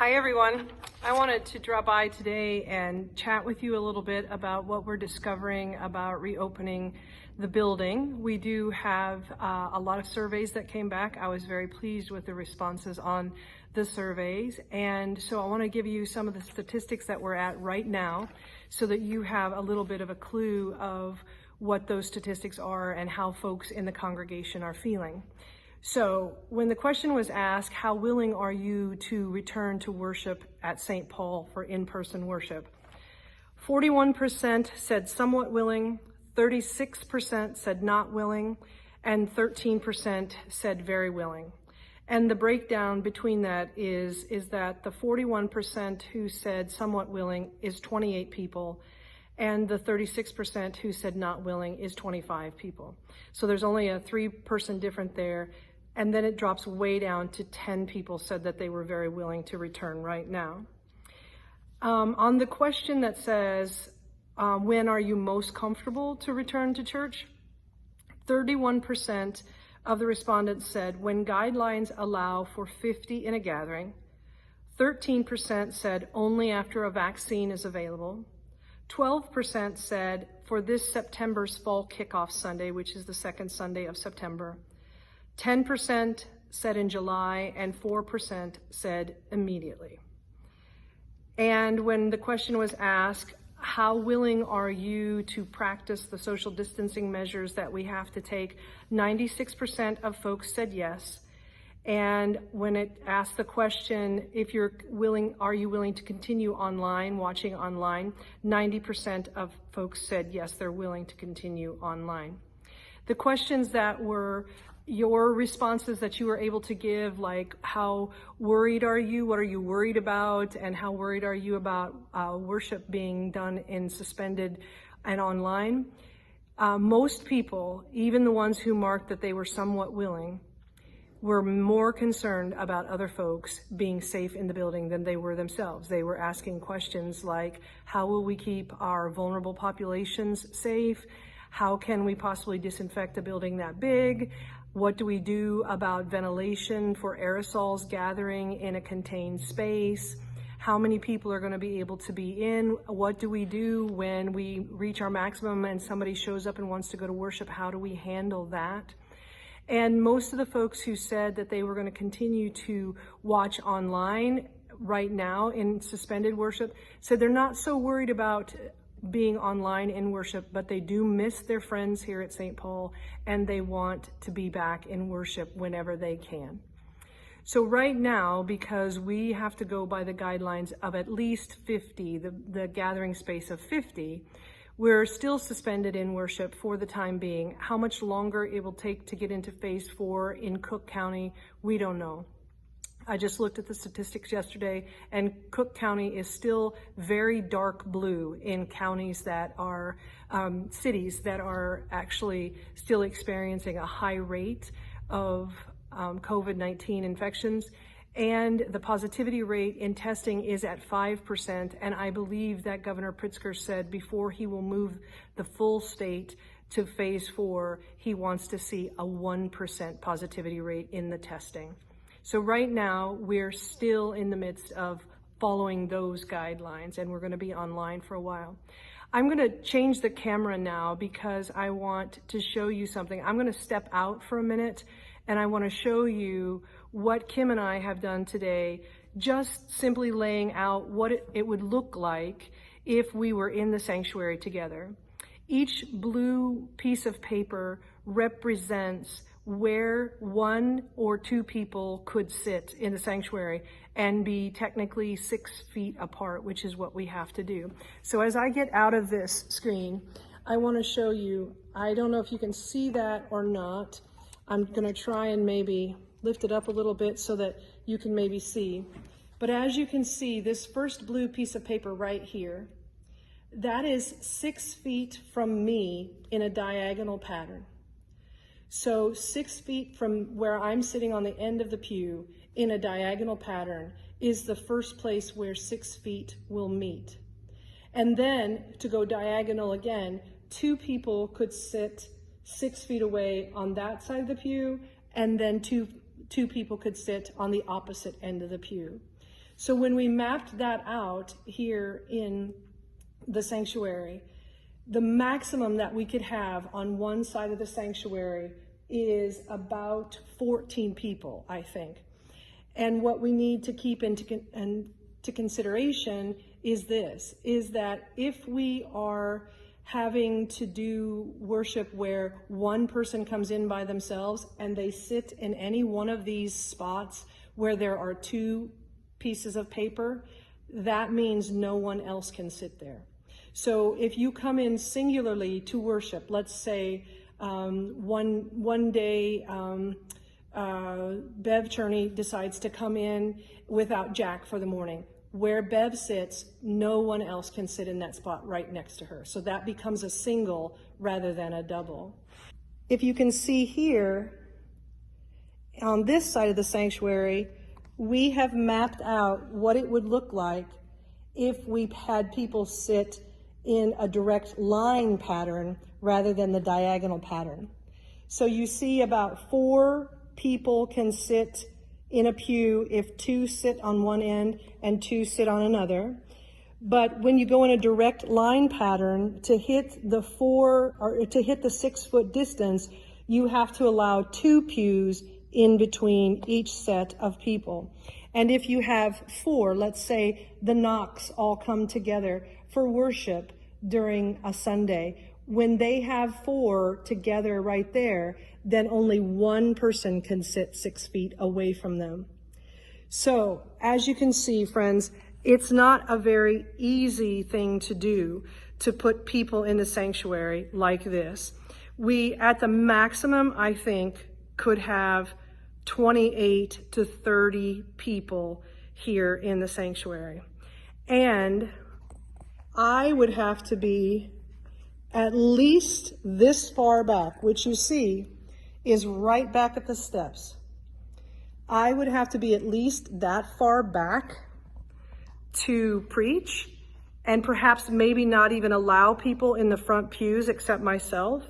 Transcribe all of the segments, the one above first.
Hi everyone. I wanted to drop by today and chat with you a little bit about what we're discovering about reopening the building. We do have a lot of surveys that came back. I was very pleased with the responses on the surveys, and so I want to give you some of the statistics that we're at right now so that you have a little bit of a clue of what those statistics are and how folks in the congregation are feeling. So when the question was asked, how willing are you to return to worship at St. Paul for in-person worship? 41% said somewhat willing, 36% said not willing, and 13% said very willing. And the breakdown between that is that the 41% who said somewhat willing is 28 people, and the 36% who said not willing is 25 people. So there's only a 3-person difference there. And then it drops way down to 10 people said that they were very willing to return right now. On the question that says, when are you most comfortable to return to church? 31% of the respondents said when guidelines allow for 50 in a gathering. 13% said only after a vaccine is available. 12% said for this September's fall kickoff Sunday, which is the second Sunday of September. 10% said in July, and 4% said immediately. And when the question was asked, how willing are you to practice the social distancing measures that we have to take, 96% of folks said yes. And when it asked the question, if you're willing, are you willing to continue online, watching online, 90% of folks said yes, they're willing to continue online. The questions that were your responses that you were able to give, like how worried are you, what are you worried about, and how worried are you about worship being done in suspended and online. Most people, even the ones who marked that they were somewhat willing, were more concerned about other folks being safe in the building than they were themselves. They were asking questions like, how will we keep our vulnerable populations safe? How can we possibly disinfect a building that big? What do we do about ventilation for aerosols gathering in a contained space? How many people are going to be able to be in? What do we do when we reach our maximum and somebody shows up and wants to go to worship? How do we handle that? And most of the folks who said that they were going to continue to watch online right now in suspended worship said they're not so worried about being online in worship, but they do miss their friends here at St. Paul, and they want to be back in worship whenever they can. So right now, because we have to go by the guidelines of at least 50, the gathering space of 50, we're still suspended in worship for the time being. How much longer it will take to get into phase 4 in Cook County, we don't know. I just looked at the statistics yesterday, and Cook County is still very dark blue in counties that are, cities that are actually still experiencing a high rate of COVID-19 infections. And the positivity rate in testing is at 5%. And I believe that Governor Pritzker said before he will move the full state to phase 4, he wants to see a 1% positivity rate in the testing. So right now, we're still in the midst of following those guidelines, and we're going to be online for a while. I'm going to change the camera now because I want to show you something. I'm going to step out for a minute, and I want to show you what Kim and I have done today, just simply laying out what it would look like if we were in the sanctuary together. Each blue piece of paper represents where 1 or 2 people could sit in the sanctuary and be technically 6 feet apart, which is what we have to do. So as I get out of this screen, I want to show you, I don't know if you can see that or not. I'm going to try and maybe lift it up a little bit so that you can maybe see. But as you can see, this first blue piece of paper right here, that is 6 feet from me in a diagonal pattern. So 6 feet from where I'm sitting on the end of the pew in a diagonal pattern is the first place where 6 feet will meet. And then to go diagonal again, 2 people could sit 6 feet away on that side of the pew, and then two people could sit on the opposite end of the pew. So when we mapped that out here in the sanctuary, the maximum that we could have on one side of the sanctuary is about 14 people, I think. And what we need to keep into consideration is this, is that if we are having to do worship where one person comes in by themselves and they sit in any one of these spots where there are 2 pieces of paper, that means no one else can sit there. So if you come in singularly to worship, let's say one day Bev Cherney decides to come in without Jack for the morning. Where Bev sits, no one else can sit in that spot right next to her. So that becomes a single rather than a double. If you can see here, on this side of the sanctuary, we have mapped out what it would look like if we had people sit in a direct line pattern rather than the diagonal pattern. So you see about 4 people can sit in a pew if 2 sit on one end and 2 sit on another. But when you go in a direct line pattern, to hit the 6 foot distance, you have to allow 2 pews in between each set of people. And if you have 4, let's say the Knox all come together for worship during a Sunday, when they have 4 together right there, then only one person can sit 6 feet away from them. So, as you can see, friends, it's not a very easy thing to do to put people in the sanctuary like this. We, at the maximum, I think, could have 28 to 30 people here in the sanctuary. And I would have to be at least this far back, which you see is right back at the steps. I would have to be at least that far back to preach, and perhaps maybe not even allow people in the front pews except myself,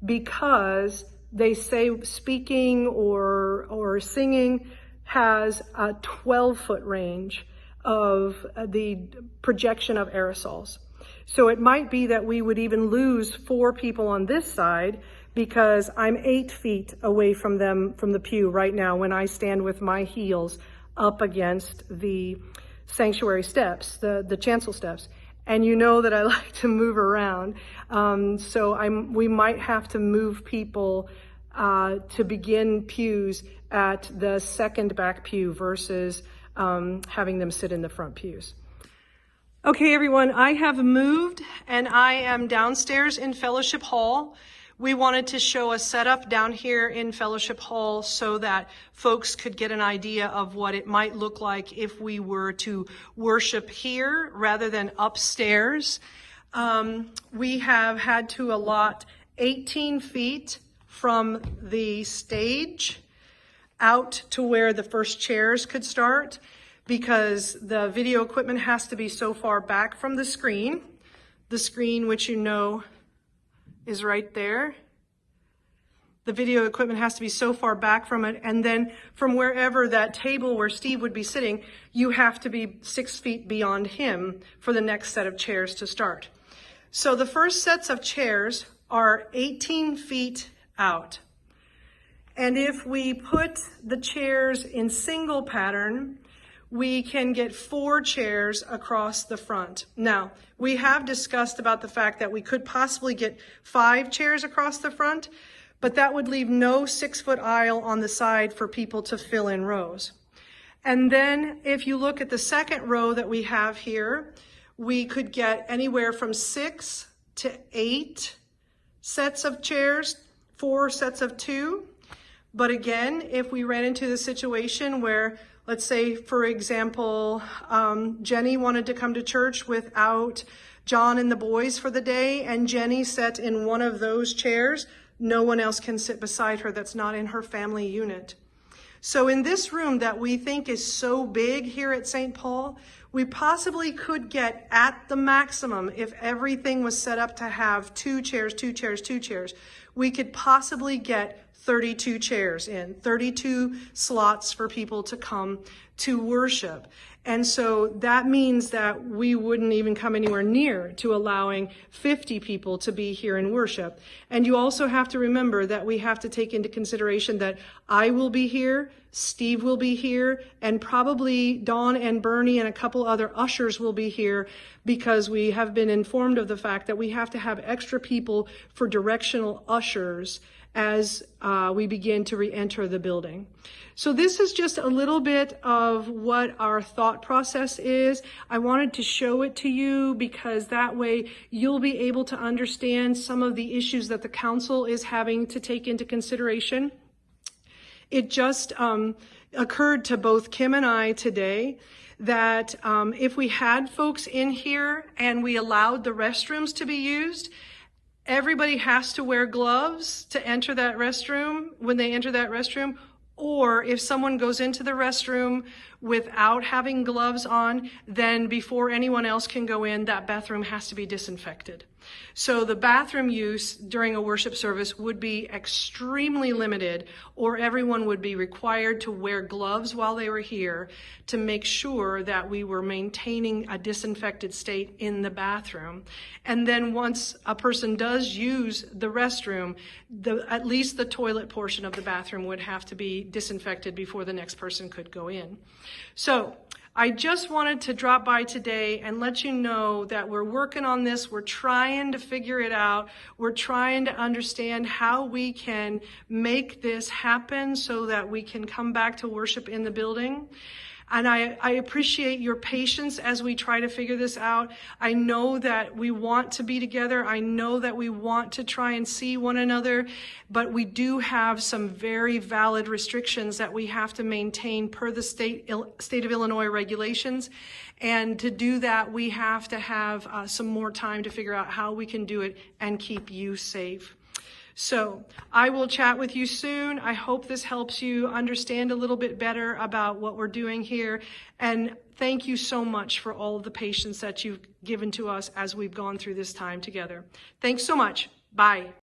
because they say speaking or singing has a 12-foot range of the projection of aerosols. So it might be that we would even lose 4 people on this side, because I'm 8 feet away from them, from the pew right now, when I stand with my heels up against the sanctuary steps, the chancel steps. And you know that I like to move around. So we might have to move people to begin pews at the second back pew versus having them sit in the front pews. Okay, everyone, I have moved and I am downstairs in Fellowship Hall. We wanted to show a setup down here in Fellowship Hall so that folks could get an idea of what it might look like if we were to worship here rather than upstairs. We have had to allot 18 feet from the stage out to where the first chairs could start, because the video equipment has to be so far back from the screen, which you know is right there. The video equipment has to be so far back from it, and then from wherever that table where Steve would be sitting, you have to be 6 feet beyond him for the next set of chairs to start. So the first sets of chairs are 18 feet out. And if we put the chairs in single pattern, we can get 4 chairs across the front. Now, we have discussed about the fact that we could possibly get 5 chairs across the front, but that would leave no 6-foot aisle on the side for people to fill in rows. And then if you look at the second row that we have here, we could get anywhere from 6 to 8 sets of chairs, 4 sets of 2. But again, if we ran into the situation where, let's say, for example, Jenny wanted to come to church without John and the boys for the day, and Jenny sat in one of those chairs, no one else can sit beside her that's not in her family unit. So in this room that we think is so big here at St. Paul, we possibly could get at the maximum, if everything was set up to have 2 chairs, 2 chairs, 2 chairs, we could possibly get 32 chairs in, 32 slots for people to come to worship. And so that means that we wouldn't even come anywhere near to allowing 50 people to be here in worship. And you also have to remember that we have to take into consideration that I will be here, Steve will be here, and probably Dawn and Bernie and a couple other ushers will be here, because we have been informed of the fact that we have to have extra people for directional ushers as we begin to re-enter the building. So this is just a little bit of what our thought process is. I wanted to show it to you because that way you'll be able to understand some of the issues that the council is having to take into consideration. It just occurred to both Kim and I today that if we had folks in here and we allowed the restrooms to be used, everybody has to wear gloves to enter that restroom when they enter that restroom. Or if someone goes into the restroom without having gloves on, then before anyone else can go in, that bathroom has to be disinfected. So the bathroom use during a worship service would be extremely limited, or everyone would be required to wear gloves while they were here to make sure that we were maintaining a disinfected state in the bathroom. And then once a person does use the restroom, at least the toilet portion of the bathroom would have to be disinfected before the next person could go in. So I just wanted to drop by today and let you know that we're working on this. We're trying to figure it out. We're trying to understand how we can make this happen so that we can come back to worship in the building. And I appreciate your patience as we try to figure this out. I know that we want to be together. I know that we want to try and see one another, but we do have some very valid restrictions that we have to maintain per the state of Illinois regulations. And to do that, we have to have some more time to figure out how we can do it and keep you safe. So I will chat with you soon. I hope this helps you understand a little bit better about what we're doing here. And thank you so much for all of the patience that you've given to us as we've gone through this time together. Thanks so much. Bye.